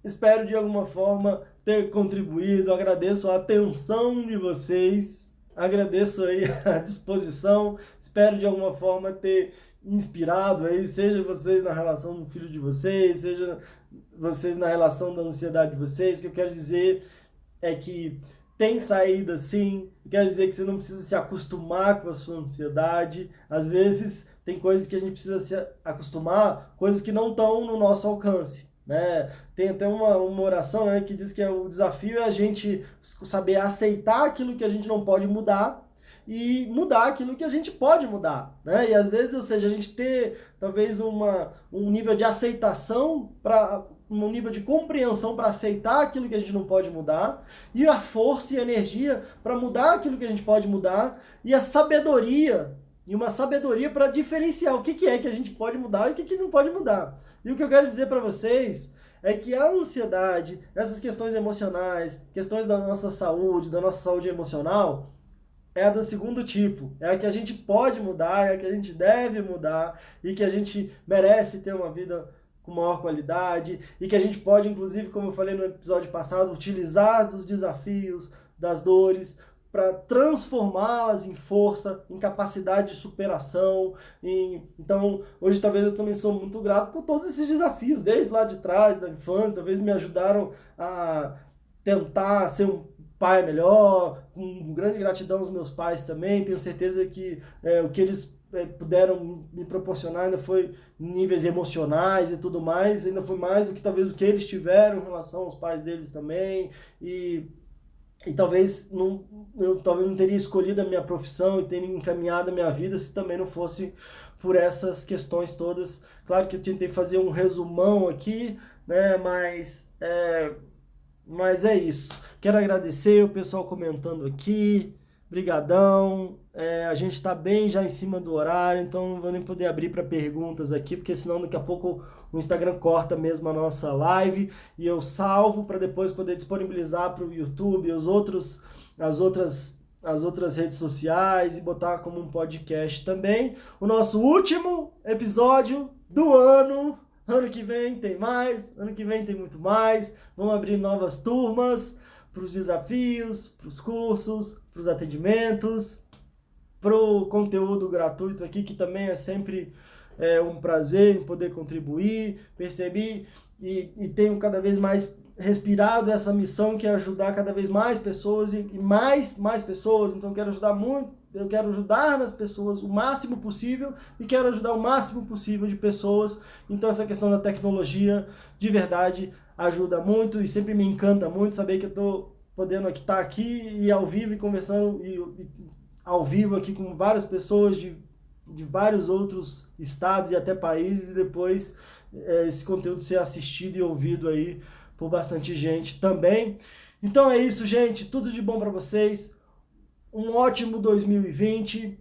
espero de alguma forma ter contribuído, agradeço a atenção de vocês, agradeço aí a disposição, espero de alguma forma ter inspirado aí, seja vocês na relação do filho de vocês, seja vocês na relação da ansiedade de vocês. O que eu quero dizer é que tem saída sim, eu quero dizer que você não precisa se acostumar com a sua ansiedade, às vezes tem coisas que a gente precisa se acostumar, coisas que não estão no nosso alcance. Né? Tem até uma oração, né, que diz que o desafio é a gente saber aceitar aquilo que a gente não pode mudar e mudar aquilo que a gente pode mudar, né? E às vezes, ou seja, a gente ter talvez um nível de aceitação, um nível de compreensão para aceitar aquilo que a gente não pode mudar, e a força e a energia para mudar aquilo que a gente pode mudar, e a sabedoria, e uma sabedoria para diferenciar o que é que a gente pode mudar e o que não pode mudar. E o que eu quero dizer para vocês é que a ansiedade, essas questões emocionais, questões da nossa saúde emocional, é a do segundo tipo. É a que a gente pode mudar, é a que a gente deve mudar e que a gente merece ter uma vida com maior qualidade e que a gente pode, inclusive, como eu falei no episódio passado, utilizar dos desafios, das dores, para transformá-las em força, em capacidade de superação. Então, hoje talvez eu também sou muito grato por todos esses desafios, desde lá de trás, da infância, talvez me ajudaram a tentar ser um pai melhor, com grande gratidão aos meus pais também. Tenho certeza que o que eles puderam me proporcionar ainda foi níveis emocionais e tudo mais, ainda foi mais do que talvez o que eles tiveram em relação aos pais deles também. E talvez não teria escolhido a minha profissão e teria encaminhado a minha vida se também não fosse por essas questões todas. Claro que eu tentei fazer um resumão aqui, né? Mas é isso. Quero agradecer o pessoal comentando aqui. Brigadão. A gente está bem já em cima do horário, então não vou nem poder abrir para perguntas aqui, porque senão daqui a pouco o Instagram corta mesmo a nossa live e eu salvo para depois poder disponibilizar para o YouTube, as outras redes sociais e botar como um podcast também. O nosso último episódio do ano. Ano que vem tem mais, ano que vem tem muito mais. Vamos abrir novas turmas para os desafios, para os cursos, para os atendimentos, para o conteúdo gratuito aqui, que também é sempre um prazer em poder contribuir. Percebi e tenho cada vez mais respirado essa missão, que é ajudar cada vez mais pessoas e mais pessoas. Então eu quero ajudar nas pessoas o máximo possível e quero ajudar o máximo possível de pessoas. Então essa questão da tecnologia, de verdade, ajuda muito e sempre me encanta muito saber que eu estou podendo estar aqui e ao vivo e conversando e ao vivo aqui com várias pessoas de vários outros estados e até países, e depois esse conteúdo ser assistido e ouvido aí por bastante gente também. Então é isso, gente. Tudo de bom para vocês. Um ótimo 2020.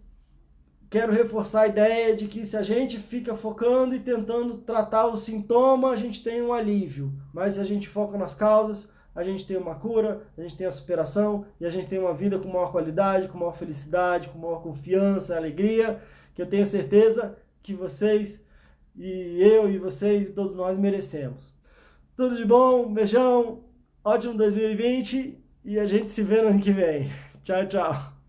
Quero reforçar a ideia de que se a gente fica focando e tentando tratar o sintoma, a gente tem um alívio. Mas se a gente foca nas causas, a gente tem uma cura, a gente tem a superação e a gente tem uma vida com maior qualidade, com maior felicidade, com maior confiança, alegria, que eu tenho certeza que vocês e eu e vocês e todos nós merecemos. Tudo de bom, um beijão, ótimo 2020 e a gente se vê no ano que vem. Tchau, tchau.